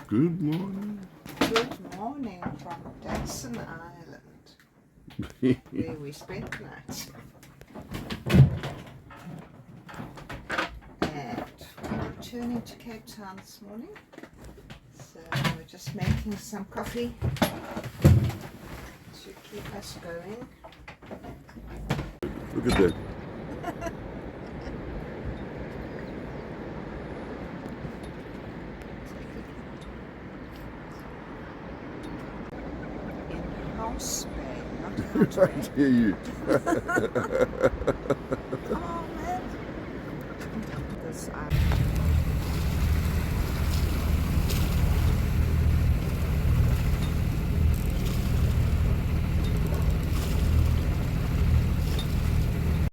Good morning. Good morning from Dasen Island, where we spent the night. And we're returning to Cape Town this morning. So we're just making some coffee to keep us going. Look at that. In House Bay, not I House Bay. hear you.